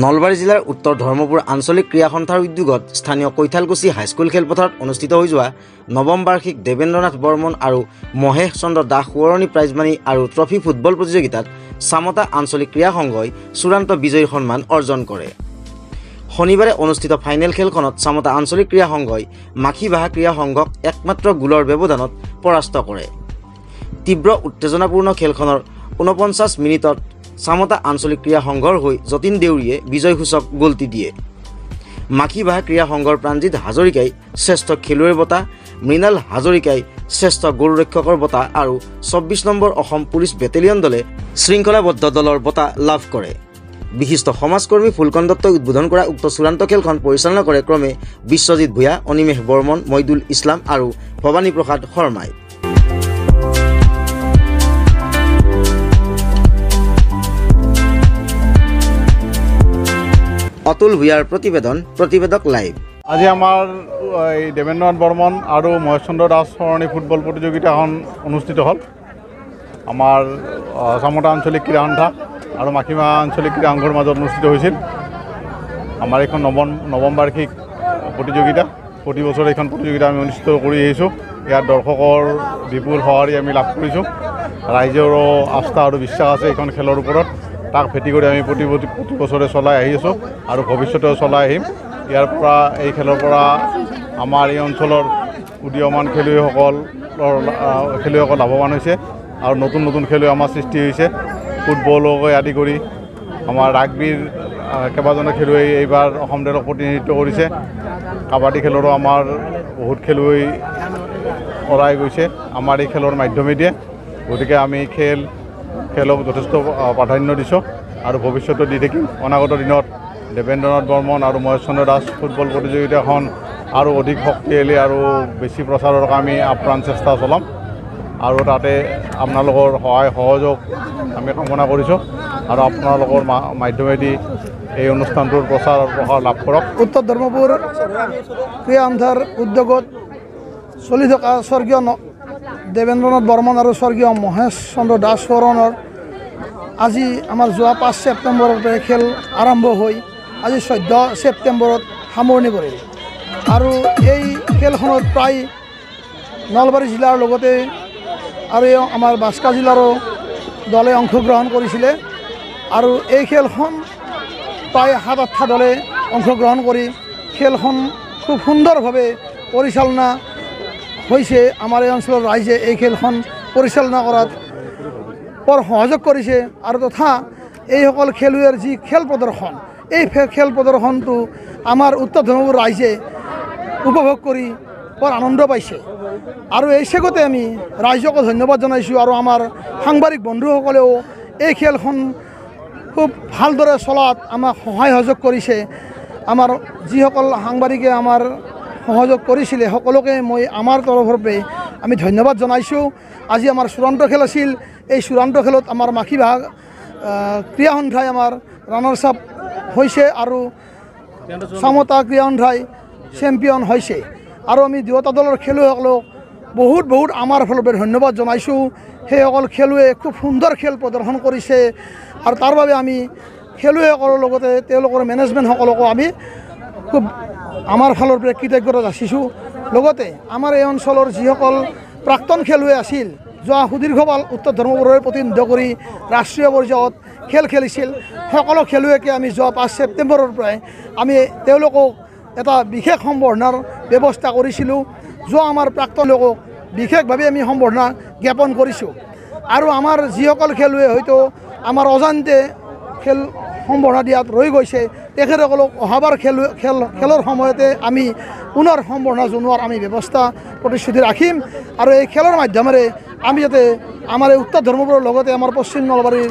নলবাৰী জিলাৰ উত্তৰ ধৰ্মপুৰ আঞ্চলিক ক্ৰীড়া সন্থাৰ উদ্যোগত স্থানীয় কৈঠালকুছি হাইস্কুল খেলপথাৰত অনুষ্ঠিত হৈ যোৱা নৱম বাৰ্ষিক দেৱেন্দ্ৰনাথ বৰ্মন আৰু মহেশ চন্দ্ৰ দাস সোঁৱৰণী প্ৰাইজমানি আৰু ট্ৰফি ফুটবল প্ৰতিযোগিতাত চামতা আঞ্চলিক ক্ৰীড়া সংঘই চূড়ান্ত বিজয়ীৰ সন্মান অৰ্জন কৰে। শনিবাৰে অনুষ্ঠিত ফাইনেল খেলখনত চামতা আঞ্চলিক ক্ৰীড়া সংঘই মাখিবাহা ক্ৰীড়া সংঘক একমাত্ৰ গোলৰ ব্যৱধানত পৰাস্ত কৰে। তীব্ৰ উত্তেজনাপূৰ্ণ খেলখনৰ ৪৯ মিনিটত চামতা আঞ্চলিক ক্ৰীড়া সংঘৰ হৈ যতীন দেউৰীয়ে বিজয়সূচক গ'লটি দিয়ে। মাখিবাহা ক্ৰীড়া সংঘৰ প্ৰাণজিৎ হাজৰিকাই শ্ৰেষ্ঠ খেলুৱৈৰ বঁটা, মৃণাল হাজৰিকাই শ্ৰেষ্ঠ গ'লৰক্ষকৰ বঁটা আৰু ২৪ নম্বৰ অসম পুলিচ বেটেলিয়ন দলে শৃংখলাবদ্ধ দলৰ বঁটা লাভ কৰে। বিশিষ্ট সমাজকৰ্মী ফুলকন দত্তই উদ্বোধন কৰা উক্ত চূড়ান্ত খেলখন পৰিচালনা কৰে ক্ৰমে বিশ্বজিৎ ভূঞা, অনিমেষ বৰ্মন, মইদুল ইছলাম আৰু ভৱানী প্ৰসাদ শৰ্মাই। অতুল ভূঞাৰ প্ৰতিবেদন, প্ৰতিবেদক লাইভ। আজি আমাৰ এই দেৱেন্দ্ৰনাথ বৰ্মন আৰু মহেশ চন্দ্ৰ দাস সোঁৱৰণী ফুটবল প্ৰতিযোগিতাখন অনুষ্ঠিত হ'ল। আমাৰ চামতা আঞ্চলিক ক্ৰীড়া সন্থা আৰু মাখিবাহা আঞ্চলিক ক্ৰীড়া সংঘৰ মাজত অনুষ্ঠিত হৈছিল। আমাৰ এইখন নৱম বাৰ্ষিক প্ৰতিযোগিতা। প্ৰতি বছৰে এইখন প্ৰতিযোগিতা আমি অনুষ্ঠিত কৰি আহিছোঁ। ইয়াত দৰ্শকৰ বিপুল সঁহাৰি আমি লাভ কৰিছোঁ। ৰাইজৰো আস্থা আৰু বিশ্বাস আছে এইখন খেলৰ ওপৰত। তাক ভেটি কৰি আমি প্ৰতি বছৰে চলাই আহি আছোঁ আৰু ভৱিষ্যতেও চলাই আহিম। ইয়াৰ পৰা এই খেলৰ পৰা আমাৰ এই অঞ্চলৰ উদীয়মান খেলুৱৈসকল লাভৱান হৈছে আৰু নতুন নতুন খেলুৱৈ আমাৰ সৃষ্টি হৈছে। ফুটবলকে আদি কৰি আমাৰ ৰাগবীৰ কেইবাজনো খেলুৱৈ এইবাৰ অসম দলক প্ৰতিনিধিত্ব কৰিছে। কাবাডী খেলৰো আমাৰ বহুত খেলুৱৈ ওলাই গৈছে আমাৰ এই খেলৰ মাধ্যমেদি। গতিকে আমি খেলক যথেষ্ট প্ৰাধান্য দিছোঁ আৰু ভৱিষ্যতে দি থাকিম। অনাগত দিনত দেৱেন্দ্ৰনাথ বৰ্মন আৰু মহেশ চন্দ্ৰ দাস ফুটবল প্ৰতিযোগিতাখন আৰু অধিক শক্তিশালী আৰু বেছি প্ৰচাৰৰ আমি আপ্ৰাণ চেষ্টা চলাম আৰু তাতে আপোনালোকৰ সহায় সহযোগ আমি কামনা কৰিছোঁ আৰু আপোনালোকৰ মাধ্যমেদি এই অনুষ্ঠানটোৰ প্ৰচাৰ লাভ কৰক। উত্তৰ ধৰ্মপুৰ ক্ৰীড়া সন্থাৰ উদ্যোগত চলি থকা স্বৰ্গীয় দেৱেন্দ্ৰনাথ বৰ্মন আৰু স্বৰ্গীয় মহেশ চন্দ্ৰ দাস সোঁৱৰণৰ আজি আমাৰ যোৱা ৫ ছেপ্টেম্বৰতে খেল আৰম্ভ হৈ আজি ১৪ ছেপ্টেম্বৰত সামৰণি পৰিল আৰু এই খেলখনত প্ৰায় নলবাৰী জিলাৰ লগতে আৰু আমাৰ বাক্সা জিলাৰো দলে অংশগ্ৰহণ কৰিছিলে আৰু এই খেলখন প্ৰায় ৭-৮টা দলে অংশগ্ৰহণ কৰি খেলখন খুব সুন্দৰভাৱে পৰিচালনা হৈছে। আমাৰ এই অঞ্চলৰ ৰাইজে এই খেলখন পৰিচালনা কৰাত বৰ সহযোগ কৰিছে আৰু তথা এইসকল খেলুৱৈৰ যি খেল প্ৰদৰ্শন, এই খেল প্ৰদৰ্শনটো আমাৰ উত্তৰ ধৰ্মপুৰ ৰাইজে উপভোগ কৰি বৰ আনন্দ পাইছে আৰু এই চেগতে আমি ৰাইজকো ধন্যবাদ জনাইছোঁ আৰু আমাৰ সাংবাদিক বন্ধুসকলেও এই খেলখন খুব ভালদৰে চলাত আমাক সহায় সহযোগ কৰিছে। আমাৰ যিসকল সাংবাদিকে আমাৰ সহযোগ কৰিছিলে সকলোকে মই আমাৰ তৰফৰ পৰা আমি ধন্যবাদ জনাইছোঁ। আজি আমাৰ চূড়ান্ত খেল আছিল। এই চূড়ান্ত খেলত আমাৰ মাখিবাহা ক্ৰীড়া সন্থাই আমাৰ ৰানাৰ্ছ আপ হৈছে আৰু চামতা ক্ৰীড়া সন্থাই চেম্পিয়ন হৈছে আৰু আমি দুয়োটা দলৰ খেলুৱৈসকলক বহুত আমাৰ ফালৰ পৰা ধন্যবাদ জনাইছোঁ। সেইসকল খেলুৱৈয়ে খুব সুন্দৰ খেল প্ৰদৰ্শন কৰিছে আৰু তাৰ বাবে আমি খেলুৱৈসকলৰ লগতে তেওঁলোকৰ মেনেজমেণ্টসকলকো আমি খুব আমাৰ ফালৰ পৰা কৃতজ্ঞতা যাচিছোঁ। লগতে আমাৰ এই অঞ্চলৰ যিসকল প্ৰাক্তন খেলুৱৈ আছিল, যোৱা সুদীৰ্ঘকাল উত্তৰ ধৰ্মপুৰৰে প্ৰতিনিধিত্ব কৰি ৰাষ্ট্ৰীয় পৰ্যায়ত খেল খেলিছিল, সকলো খেলুৱৈকে আমি যোৱা ৫ ছেপ্টেম্বৰৰ পৰাই আমি তেওঁলোকক এটা বিশেষ সম্বৰ্ধনাৰ ব্যৱস্থা কৰিছিলোঁ। যোৱা আমাৰ প্ৰাক্তন লোকক বিশেষভাৱে আমি সম্বৰ্ধনা জ্ঞাপন কৰিছোঁ আৰু আমাৰ যিসকল খেলুৱৈ হয়তো আমাৰ অজান্তে খেল সম্বৰ্ধনা দিয়াত ৰৈ গৈছে, তেখেতসকলক অহাবাৰ খেলৰ সময়তে আমি পুনৰ সম্বৰ্ধনা জনোৱাৰ আমি ব্যৱস্থা প্ৰতিশ্ৰুতি ৰাখিম আৰু এই খেলৰ মাধ্যমেৰে আমি যাতে আমাৰ এই উত্তৰ ধৰ্মপুৰৰ লগতে আমাৰ পশ্চিম নলবাৰী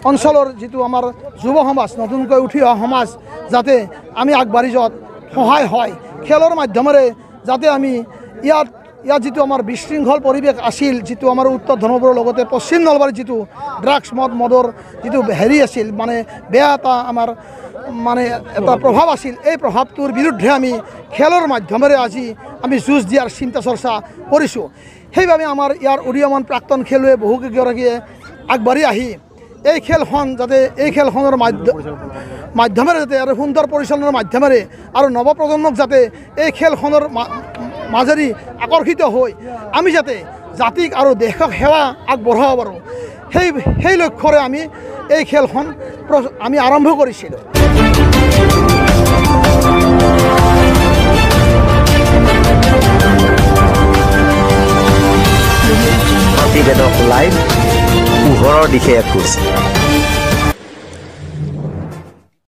অঞ্চলৰ যিটো আমাৰ যুৱ সমাজ, নতুনকৈ উঠি অহা সমাজ যাতে আমি আগবাঢ়ি যোৱাত সহায় হয়। খেলৰ মাধ্যমেৰে যাতে আমি ইয়াত যিটো আমাৰ বিশৃংখল পৰিৱেশ আছিল, যিটো আমাৰ উত্তৰ ধৰ্মপুৰৰ লগতে পশ্চিম নলবাৰীত যিটো ড্ৰাগছ মদৰ যিটো হেৰি আছিল, মানে বেয়া এটা আমাৰ এটা প্ৰভাৱ আছিল, এই প্ৰভাৱটোৰ বিৰুদ্ধে আমি খেলৰ মাধ্যমেৰে আজি আমি যুঁজ দিয়াৰ চিন্তা চৰ্চা কৰিছোঁ। সেইবাবে আমাৰ ইয়াৰ উদীয়মান প্ৰাক্তন খেলুৱৈ বহুকেইগৰাকীয়ে আগবাঢ়ি আহি এই খেলখন যাতে এই খেলখনৰ মাধ্যমেৰে যাতে আৰু সুন্দৰ পৰিচালনাৰ মাধ্যমেৰে আৰু নৱপ্ৰজন্মক যাতে এই খেলখনৰ মাজেদি আকৰ্ষিত হৈ আমি যাতে জাতিক আৰু দেশক সেৱা আগবঢ়াব পাৰোঁ সেই লক্ষ্যৰে আমি এই খেলখন আমি আৰম্ভ কৰিছিলোঁ। প্ৰতিবেদক লাইভ পোহৰৰ দিশে এখোজ।